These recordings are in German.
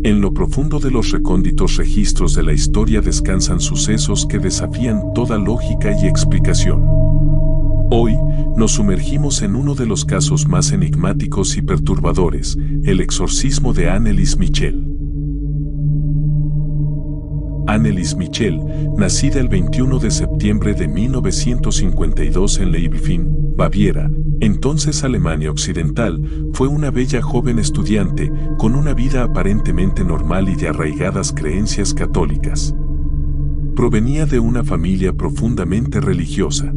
En lo profundo de los recónditos registros de la historia descansan sucesos que desafían toda lógica y explicación. Hoy, nos sumergimos en uno de los casos más enigmáticos y perturbadores, el exorcismo de Anneliese Michel. Anneliese Michel, nacida el 21 de septiembre de 1952 en Leibfin, Baviera, entonces Alemania Occidental, fue una bella joven estudiante, con una vida aparentemente normal y de arraigadas creencias católicas. Provenía de una familia profundamente religiosa.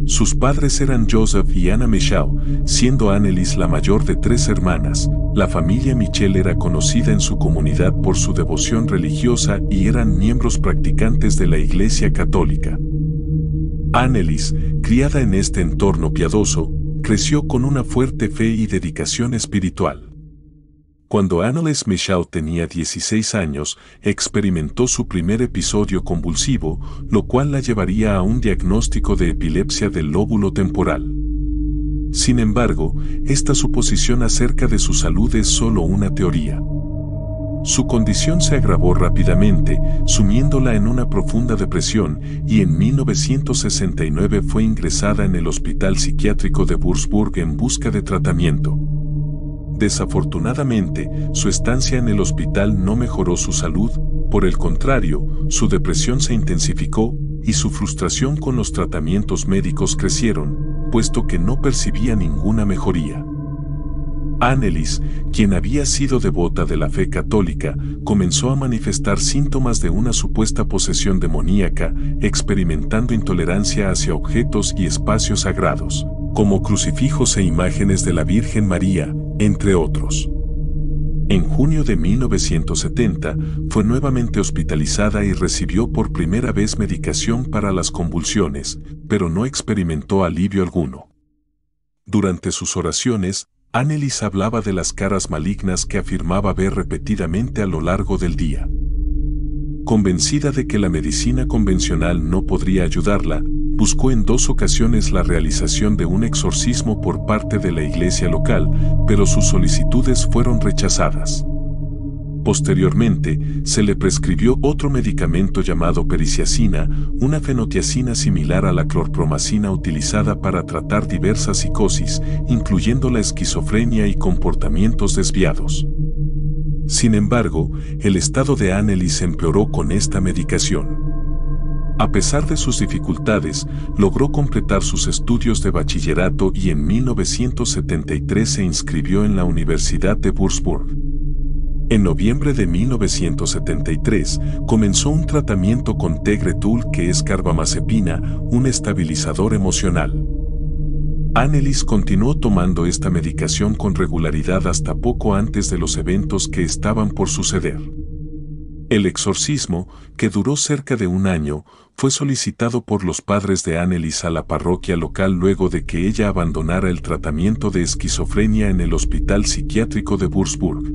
Sus padres eran Joseph y Anna Michel, siendo Anneliese la mayor de 3 hermanas. La familia Michel era conocida en su comunidad por su devoción religiosa y eran miembros practicantes de la Iglesia Católica. Anneliese, criada en este entorno piadoso, creció con una fuerte fe y dedicación espiritual. Cuando Anneliese Michel tenía 16 años, experimentó su primer episodio convulsivo, lo cual la llevaría a un diagnóstico de epilepsia del lóbulo temporal. Sin embargo, esta suposición acerca de su salud es solo una teoría. Su condición se agravó rápidamente, sumiéndola en una profunda depresión, y en 1969 fue ingresada en el Hospital Psiquiátrico de Würzburg en busca de tratamiento. Desafortunadamente, su estancia en el hospital no mejoró su salud, por el contrario, su depresión se intensificó y su frustración con los tratamientos médicos crecieron, puesto que no percibía ninguna mejoría. Anneliese, quien había sido devota de la fe católica, comenzó a manifestar síntomas de una supuesta posesión demoníaca, experimentando intolerancia hacia objetos y espacios sagrados, como crucifijos e imágenes de la Virgen María, entre otros. En junio de 1970, fue nuevamente hospitalizada y recibió por primera vez medicación para las convulsiones, pero no experimentó alivio alguno. Durante sus oraciones, Anneliese hablaba de las caras malignas que afirmaba ver repetidamente a lo largo del día. Convencida de que la medicina convencional no podría ayudarla, buscó en 2 ocasiones la realización de un exorcismo por parte de la iglesia local, pero sus solicitudes fueron rechazadas. Posteriormente, se le prescribió otro medicamento llamado periciacina, una fenotiacina similar a la clorpromacina utilizada para tratar diversas psicosis, incluyendo la esquizofrenia y comportamientos desviados. Sin embargo, el estado de Anneliese empeoró con esta medicación. A pesar de sus dificultades, logró completar sus estudios de bachillerato y en 1973 se inscribió en la Universidad de Würzburg. En noviembre de 1973, comenzó un tratamiento con Tegretol, que es carbamazepina, un estabilizador emocional. Anneliese continuó tomando esta medicación con regularidad hasta poco antes de los eventos que estaban por suceder. El exorcismo, que duró cerca de 1 año, fue solicitado por los padres de Anneliese a la parroquia local luego de que ella abandonara el tratamiento de esquizofrenia en el Hospital Psiquiátrico de Würzburg.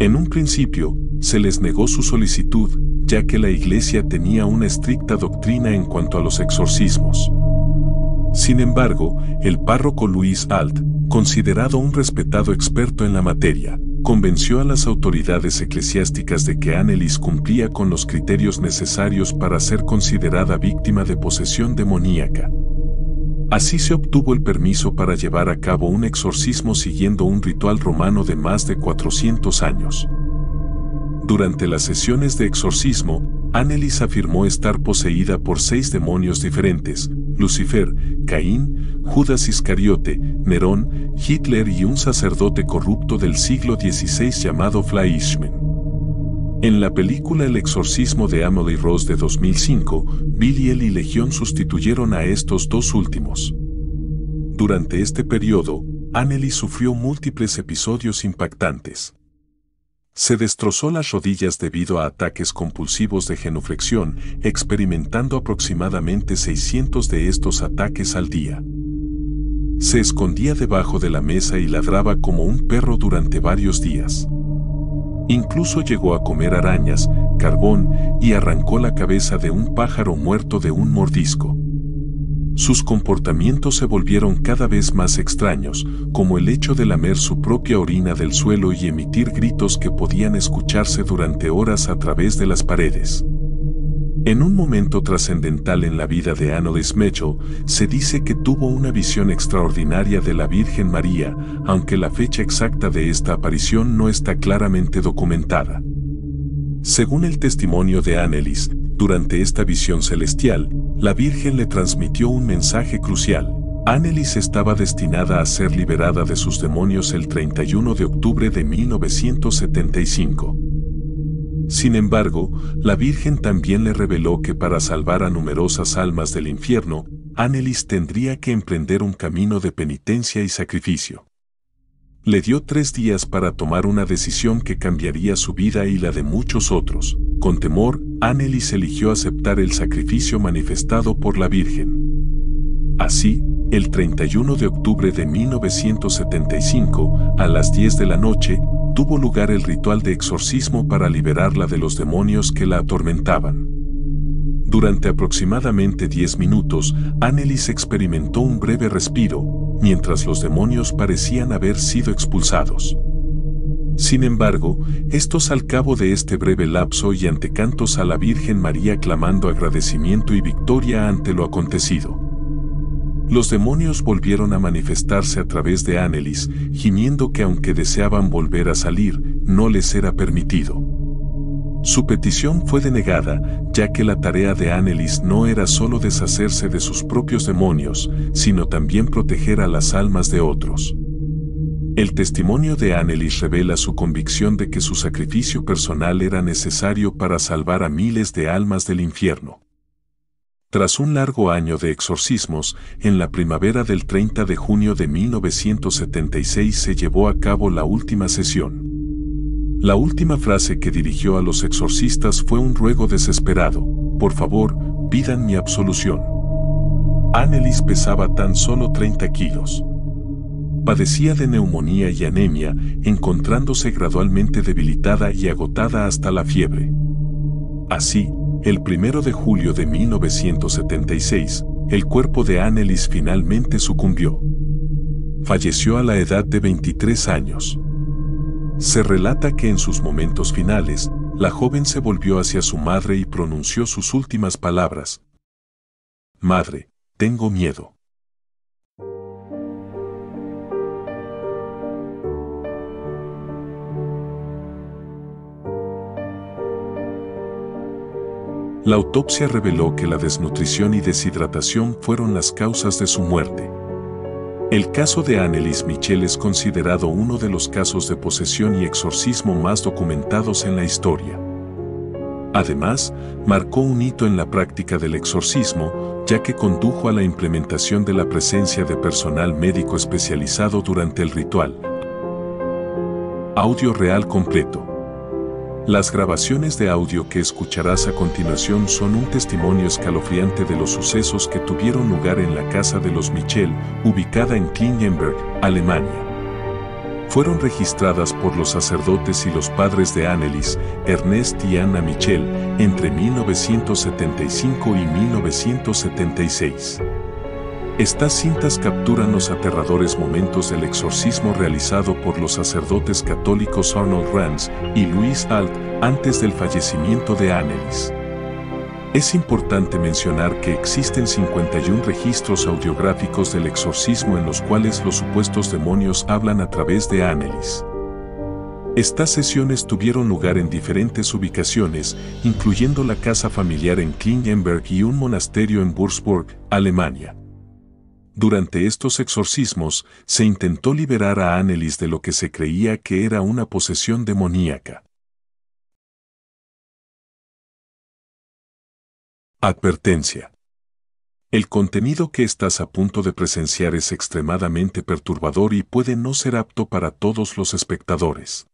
En un principio, se les negó su solicitud, ya que la iglesia tenía una estricta doctrina en cuanto a los exorcismos. Sin embargo, el párroco Louis Alt, considerado un respetado experto en la materia, convenció a las autoridades eclesiásticas de que Anneliese cumplía con los criterios necesarios para ser considerada víctima de posesión demoníaca. Así se obtuvo el permiso para llevar a cabo un exorcismo siguiendo un ritual romano de más de 400 años. Durante las sesiones de exorcismo, Anneliese afirmó estar poseída por 6 demonios diferentes: Lucifer, Caín, Judas Iscariote, Nerón, Hitler y un sacerdote corrupto del siglo XVI llamado Fleischmann. En la película El exorcismo de Emily Rose de 2005, Belial y Legión sustituyeron a estos 2 últimos. Durante este periodo, Anneliese sufrió múltiples episodios impactantes. Se destrozó las rodillas debido a ataques compulsivos de genuflexión, experimentando aproximadamente 600 de estos ataques al día. Se escondía debajo de la mesa y ladraba como un perro durante varios días. Incluso llegó a comer arañas, carbón y arrancó la cabeza de un pájaro muerto de un mordisco. Sus comportamientos se volvieron cada vez más extraños, como el hecho de lamer su propia orina del suelo y emitir gritos que podían escucharse durante horas a través de las paredes. En un momento trascendental en la vida de Annelies Mitchell, se dice que tuvo una visión extraordinaria de la Virgen María, aunque la fecha exacta de esta aparición no está claramente documentada. Según el testimonio de Annelies, durante esta visión celestial, la Virgen le transmitió un mensaje crucial. Annelies estaba destinada a ser liberada de sus demonios el 31 de octubre de 1975. Sin embargo, la Virgen también le reveló que para salvar a numerosas almas del infierno, Annelies tendría que emprender un camino de penitencia y sacrificio. Le dio 3 días para tomar una decisión que cambiaría su vida y la de muchos otros. Con temor, Annelies eligió aceptar el sacrificio manifestado por la Virgen. Así, el 31 de octubre de 1975, a las 10 de la noche, tuvo lugar el ritual de exorcismo para liberarla de los demonios que la atormentaban. Durante aproximadamente 10 minutos, Annelies experimentó un breve respiro, mientras los demonios parecían haber sido expulsados. Sin embargo, estos al cabo de este breve lapso y ante cantos a la Virgen María clamando agradecimiento y victoria ante lo acontecido. Los demonios volvieron a manifestarse a través de Annelies, gimiendo que aunque deseaban volver a salir, no les era permitido. Su petición fue denegada, ya que la tarea de Annelies no era solo deshacerse de sus propios demonios, sino también proteger a las almas de otros. El testimonio de Annelies revela su convicción de que su sacrificio personal era necesario para salvar a miles de almas del infierno. Tras un largo año de exorcismos, en la primavera del 30 de junio de 1976 se llevó a cabo la última sesión. La última frase que dirigió a los exorcistas fue un ruego desesperado: por favor, pidan mi absolución. Annelies pesaba tan solo 30 kilos. Padecía de neumonía y anemia, encontrándose gradualmente debilitada y agotada hasta la fiebre. Así, el 1 de julio de 1976, el cuerpo de Annelies finalmente sucumbió. Falleció a la edad de 23 años. Se relata que en sus momentos finales, la joven se volvió hacia su madre y pronunció sus últimas palabras: «Madre, tengo miedo». La autopsia reveló que la desnutrición y deshidratación fueron las causas de su muerte. El caso de Annelies Mitchell es considerado uno de los casos de posesión y exorcismo más documentados en la historia. Además, marcó un hito en la práctica del exorcismo, ya que condujo a la implementación de la presencia de personal médico especializado durante el ritual. Audio real completo. Las grabaciones de audio que escucharás a continuación son un testimonio escalofriante de los sucesos que tuvieron lugar en la casa de los Mitchell, ubicada en Klingenberg, Alemania. Fueron registradas por los sacerdotes y los padres de Annelies, Ernest y Anna Mitchell, entre 1975 y 1976. Estas cintas capturan los aterradores momentos del exorcismo realizado por los sacerdotes católicos Arnold Rans y Louis Alt antes del fallecimiento de Annelies. Es importante mencionar que existen 51 registros audiográficos del exorcismo en los cuales los supuestos demonios hablan a través de Annelies. Estas sesiones tuvieron lugar en diferentes ubicaciones, incluyendo la casa familiar en Klingenberg y un monasterio en Würzburg, Alemania. Durante estos exorcismos, se intentó liberar a Annelies de lo que se creía que era una posesión demoníaca. Advertencia. El contenido que estás a punto de presenciar es extremadamente perturbador y puede no ser apto para todos los espectadores.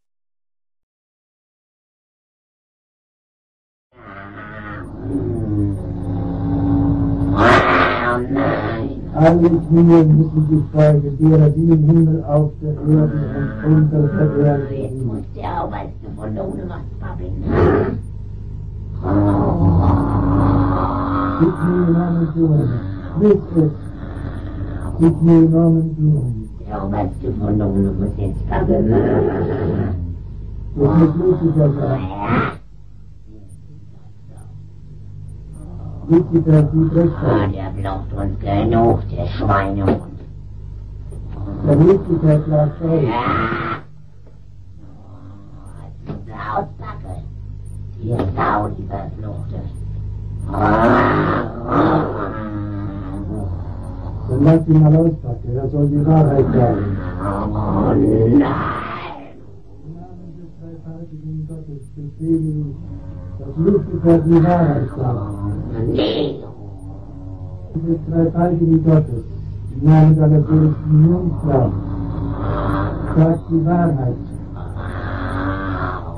Alle Knie müssen sich beugen, derer die im Himmel, auf der Erde und unter der Erde. Jetzt musst du auch, weißt du, von da unten was babbeln. Gib mir Namen zu. Sprich es. Gib mir enormen Blumen. Der Oberste von der Uni muss jetzt kommen. Das wird Lucifer sein. Lucifer, die Dreckschwein. Der blockt uns genug, der Schweinehund. Der Lucifer klagt auf. Ausbacke. Die Sau, die verfluchte. Dann lass ihn mal auspacken, er soll die Wahrheit sagen. Oh nein! Im Namen des dreifaltigen Gottes befehle ich, dass Lucifer die Wahrheit sagt. Nee! Des dreifaltigen Gottes, im Namen aller seligen Jungfrau, sagt die Wahrheit.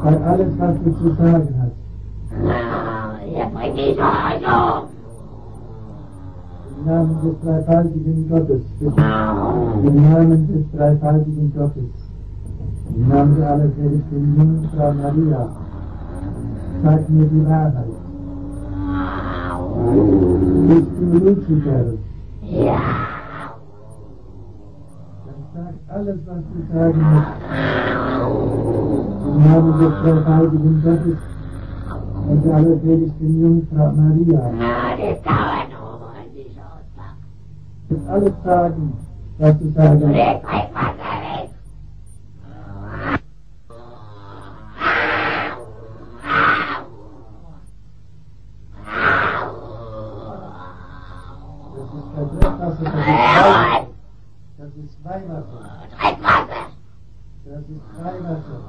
Sag alles, was du zu sagen hast. Er bringt die Wahrheit um! Im Namen des dreifaltigen Gottes, im Namen des dreifaltigen Gottes, im Namen der allerseligsten Jungfrau Maria, sag mir die Wahrheit. Bist du Lucifer? Ja! Dann sag alles, was du sagen musst. Im Namen des dreifaltigen Gottes und der allerseligsten Jungfrau Maria. Das dauert noch, wenn sie so auspackt. Jetzt alles sagen, was du sagen musst. Leg mein Wasser weg! Das ist kein Dreckwasser, das ist Weihwasser. Dreckwasser! Das ist Weihwasser.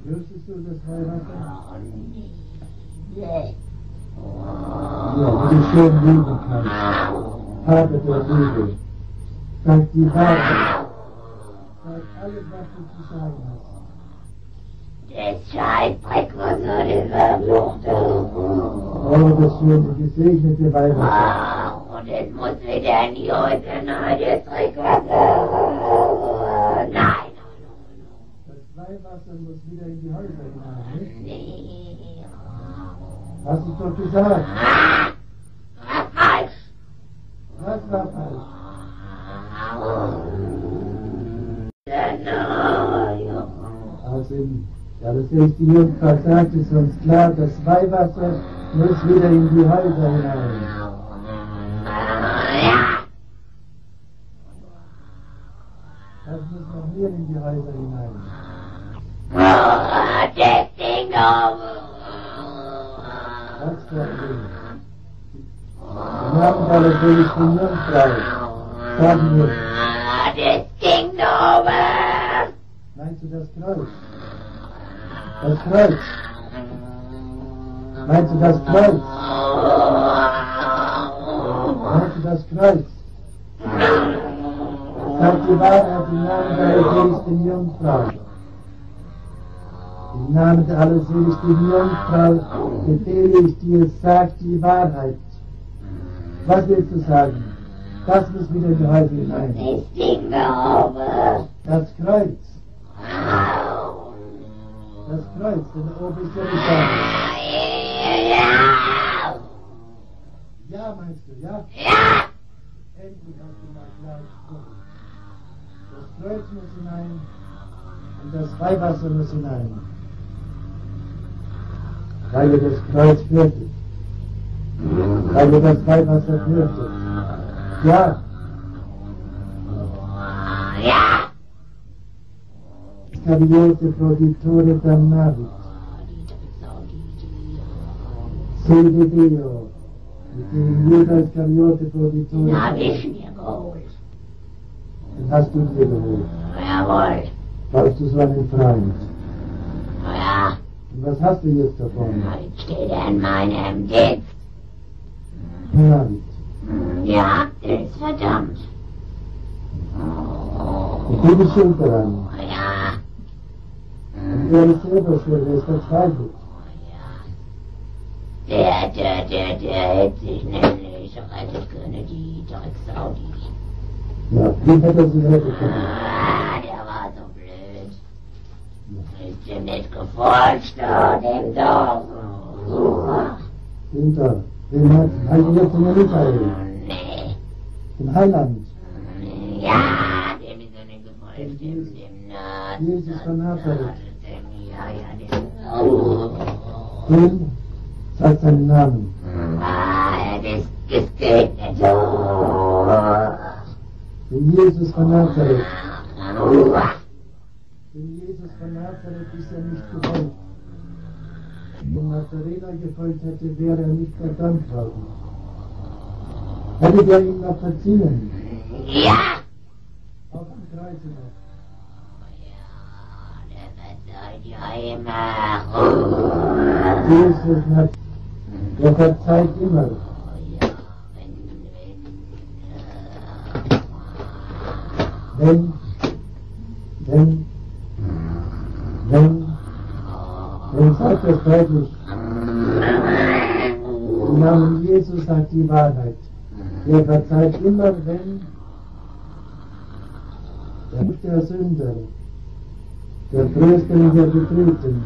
Wüsstest du das Weihwasser? Nee. Ja, wie du schön lieben kannst. Vater der Liebe, sag die Wahrheit. Sag alles, was du zu sagen hast. Der Scheißdreckwasser, der verfluchte. Oh, das schöne, gesegnete Weihwasser. Und es muss wieder in die Häuser nahe, das Dreckwasser. Nein. Das Weihwasser muss wieder in die Häuser hinein, nicht? Nee. Hast du doch gesagt. Falsch. Was war falsch? Also, ja, das ist die Jungfrau sagt es uns klar, das Weihwasser muss wieder in die Häuser hinein. Das muss noch mehr in die Häuser hinein. Das Ding Was für ein Ding? Im Namen aller seligsten Jungfrau, sagen wir, Das Ding meinst du das Kreuz? Das Kreuz? Meinst du das Kreuz? Meinst du das Kreuz? Sag die Wahrheit im Namen der allerseligsten Jungfrau. Im Namen der allerseligsten Jungfrau befehle ich dir, sag die Wahrheit. Was willst du sagen? Das muss wieder in die Häuser hinein. Das Ding Das Kreuz. Das Kreuz, denn da oben ist ja die Sache. Ja, meinst du, ja? Ja! Endlich hast du mal klar gesprochen. Das Kreuz muss hinein und das Weihwasser muss hinein. Weil ihr das Kreuz fürchtet. Weil ihr das Weihwasser fürchtet. Ja. Ja! Iscariote prodittore dannavit. Sede Deo. Mit dem Judas Iscariote prodittore. Hab ich mir geholt. Den hast du dir geholt. Jawohl. Warst du so einen Freund? Ja, Und was hast du jetzt davon? jetzt steht er in meinem Sitz. Dannavit. Ja, das ist verdammt. Und du bist schuld daran. Ja, Und er ist selber schuld, er ist verzweifelt. der hätte sich nämlich rettet können, die Drecksau, die. Ja, wie hat er sich retten können? Der war so blöd. Ist ihm nicht gefolgt, da, dem Dorf. Hinter. Den halten wir zum Michael, Nee. dem Heiland. Ja, dem ist eine gefolgt, dem Nazi. Jesus von Nazareth. Ja, Den sagt seinen Namen. das ist gesegnet. Den Jesus von Nazareth. Denn Jesus von Nazareth ist ja nicht gefolgt. Wenn Nazarener gefolgt hätte, wäre er nicht verdammt worden. Hätte der ihm noch verziehen? Ja! Auch am Kreise noch. Ja, der verzeiht ja immer. Jesus hat, der verzeiht immer. Ja, Wenn, sagt das deutlich. Im Namen Jesus sagt die Wahrheit. Der verzeiht immer, wenn der Sünder, der Tröster und der Betrübten,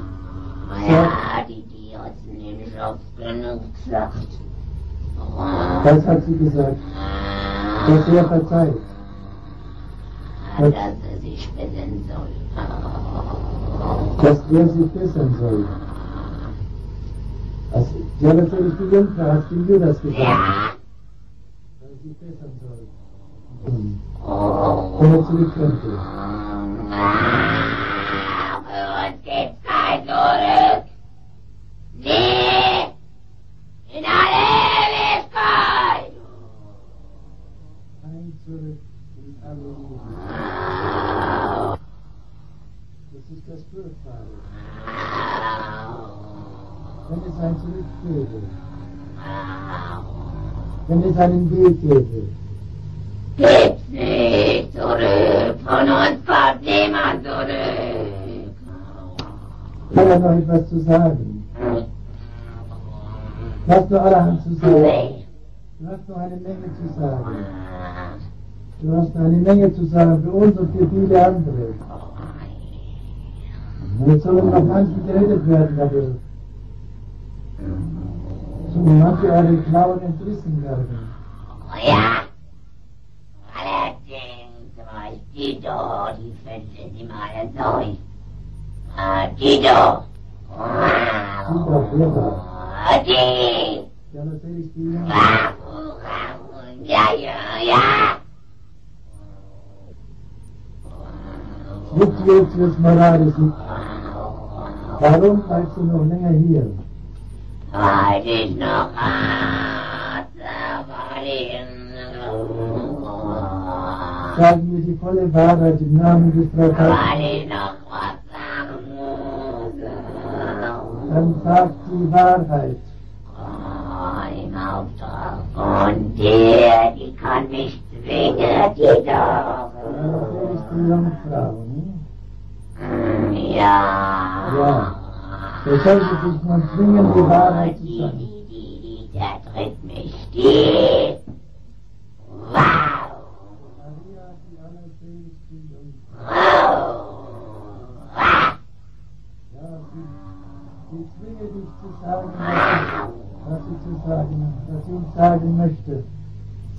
ja, die hat's nämlich oft genug gesagt. das hat sie gesagt, dass er verzeiht. Dass er sich besinnen soll. Dass er sich bessern soll. Ja, natürlich die Jungfrau hat dem Judas gesagt, Ja. dass er sich bessern soll. Wenn er zurück könnte. Für uns gibt's kein Zurück. Nee. In alle Ewigkeit. Ein zurück in alle Ewigkeit. Das ist das Furchtbare. Wenn es ein Zurück gäbe. Wenn es einen Weg gäbe. Gibt's nicht zurück. Von uns kommt niemand zurück. Hat er noch etwas zu sagen? Du hast nur allerhand zu sagen. Nee. Du hast noch eine Menge zu sagen. Du hast noch eine Menge zu sagen für uns und für viele andere. Und jetzt sollen noch manche gerettet werden dadurch. So manche eure Klauen entrissen werden. Ja. Allerdings war ich Tito, die finden sie mal neu. Tito. Tito, wer da? Die. Ja, natürlich die Jungen. Ja. Vitius Morales, warum bleibst du noch länger hier? Weil ich noch Sagen wir die volle Wahrheit im Namen des weil Dreifaltigen. ich noch was sagen muss. Dann sagt die Wahrheit. Im Auftrag von dir, die kann mich zwingen, die doch. Das ist die Jungfrau, ne? Ja. Ja. Der sollte sich nun zwingen, die Wahrheit zu sagen. Der tritt mich die. Wow. Maria, die allerseligste Jungfrau. Wow. Ja, sie zwinge dich zu sagen, was sie uns sagen möchte.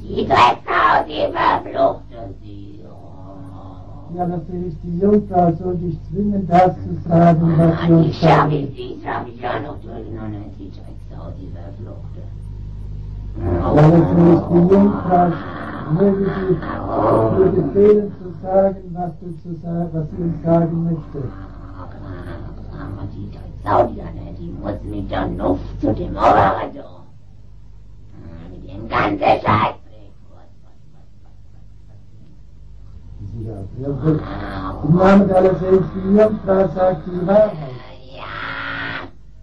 Die Drecksau, die verfluchte sie. Die allerseligste Jungfrau soll dich zwingen, das zu sagen, was sie uns sagen. Die hab ich ja noch durcheinander, die Drecksau, die verfluchte. Die allerseligste Jungfrau möge dir befehlen zu sagen, was sie uns sagen möchte. Aber die Drecksau, die muss mich dann noch zu dem Oberrador. Mit dem ganzen Scheiß. Ja, gut. Im Namen der allerseligsten Jungfrau sagt die Wahrheit.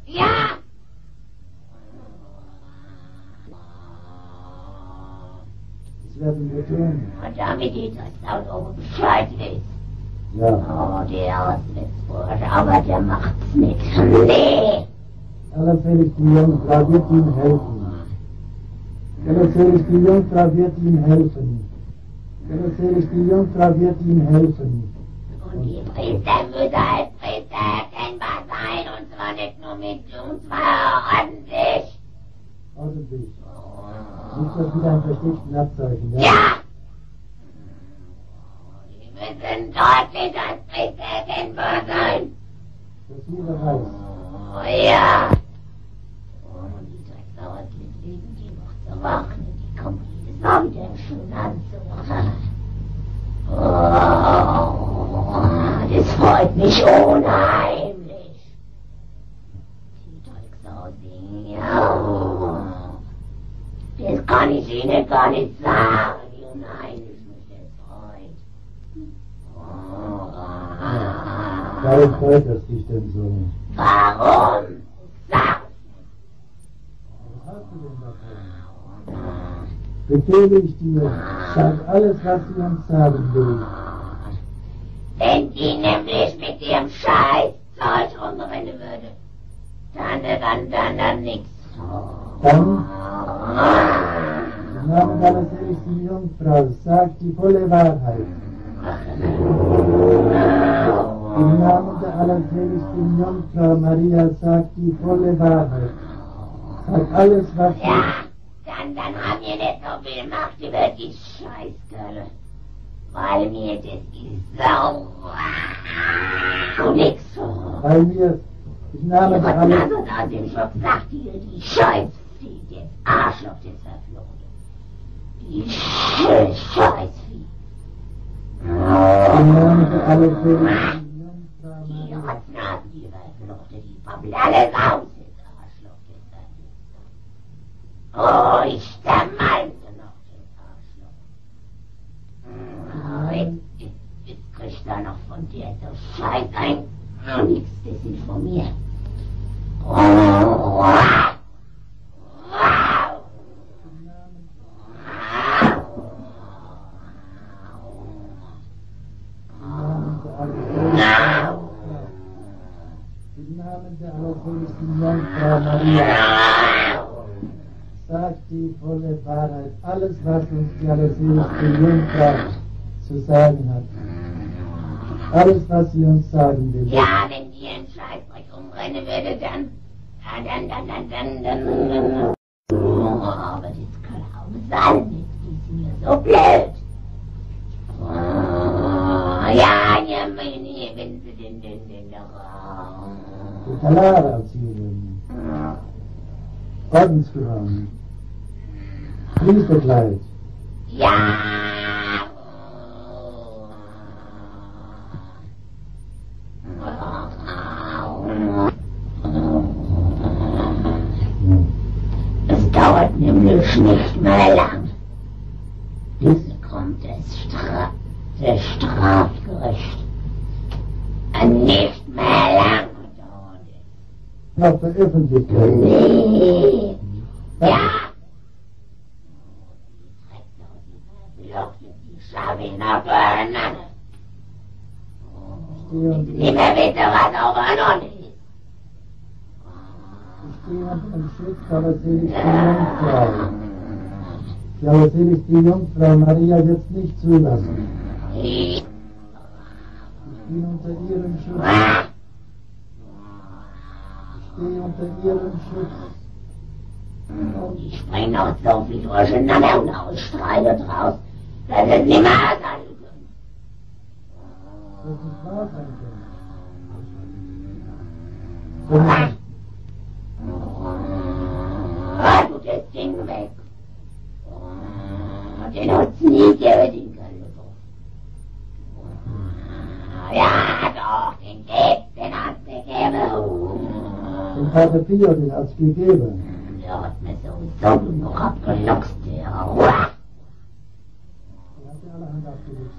Ja. Das werden wir tun. Und damit die Drecksau oben Bescheid weiß. Ja. Oh, der Auswärtsbursche, aber der macht's nicht. Nee. Allerseligste Jungfrau wird ihm helfen. Allerseligste Jungfrau wird ihm helfen. Allerseligste Jungfrau wird ihm helfen. Und die Priester müssen als Priester erkennbar sein, und zwar nicht nur mit, und zwar ordentlich. Ordentlich. Nicht das mit einem versteckten Abzeichen, ja? Ja! Sie müssen deutlich als Prinzessin sein. Das jeder weiß. Oh ja! Und die Drecksauer legen die noch zu warten. Die kommt jedes Mal wieder im schönen Anzug. Oh, das freut mich unheimlich. Die Drecksau singen, ja. Das kann ich Ihnen gar nicht sagen, wie unheimlich mich das freut. Warum freut es dich denn so? Warum? Sag Was hast du denn davon? Befehle ich dir, sag alles, was sie uns sagen will. Wenn die nämlich mit ihrem Scheiß Zeug rumrennen würde, dann nix. Dann, im Namen aller seligsten Jungfrau, sag die volle Wahrheit. Im Namen der allerseligsten Jungfrau Maria, sag die volle Wahrheit. Sag alles, was sie... Ja, dann haben wir nicht so viel Macht über die Scheißkerle. Weil mir das ist so nix. Weil wir im Namen der Also, aller... da hab ich schon gesagt, die Scheißvieh, das Arschloch, das Verfluchte. Die Scheißvieh. Im Namen der allerseligsten Jungfrau Die Maria. Rotznasen, die Verfluchte, die babbeln alles aus, das Arschloch, das Verfluchte. Oh, ich zermalte noch das Arschloch. Jetzt kriegt er noch von dir so Scheiß ein. Nix, das sind von mir. Im Namen der allerseligsten Jungfrau Maria, sagt die volle Wahrheit, alles, was uns die allerseligste Jungfrau zu sagen hat. Alles, was sie uns sagen will. Ja, wenn die ein Scheißdreck umrennen würde, dann. Oh, aber das kann auch sein, die ist mir so blöd. Oh, ja, wenn sie den Die Talarerzieherin, Ordensgewand, Priesterkleid, Ja! Es dauert nämlich nicht mehr lang. Bis kommt das Strafgericht. Nicht mehr lang dauert es. noch Veröffentlichkeit. Nee. Ja! Die Schlawiner beieinander. Nicht mehr wissen, was auch noch nicht. Ich stehe unter dem Schutz der allerseligsten Jungfrau. Die allerseligste Jungfrau Maria wird es nicht zulassen. Ich bin unter ihrem Schutz. Ich stehe unter ihrem Schutz. Und ich bring noch so viel durcheinander und ausstreite draus, dass es nicht mehr sein kann. Das nicht wahr sein kann. Du das Ding weg. Den hat's nie gegeben, den Kalender. Ja, doch, den hat's gegeben. Den Vater Pio, den hat's gegeben. Der hat mir sowieso noch abgeluchst, der. Er hat die allerhand abgelegt.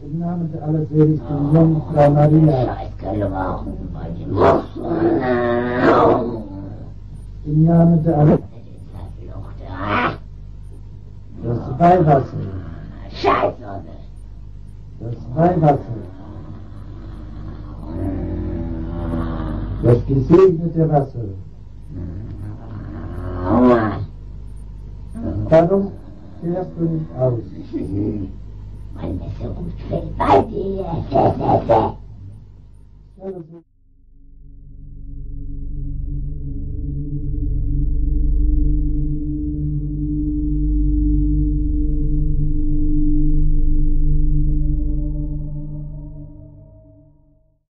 Im Namen der allerseligsten Jungfrau Maria. Scheißkerle waren bei dem Muffen. Im Namen der allerseligsten. Das Weihwasser. Scheiße. Das Weihwasser. Das gesegnete Wasser. Warum fährst du nicht aus? Weil mir so gut fällt bei dir. Ja, das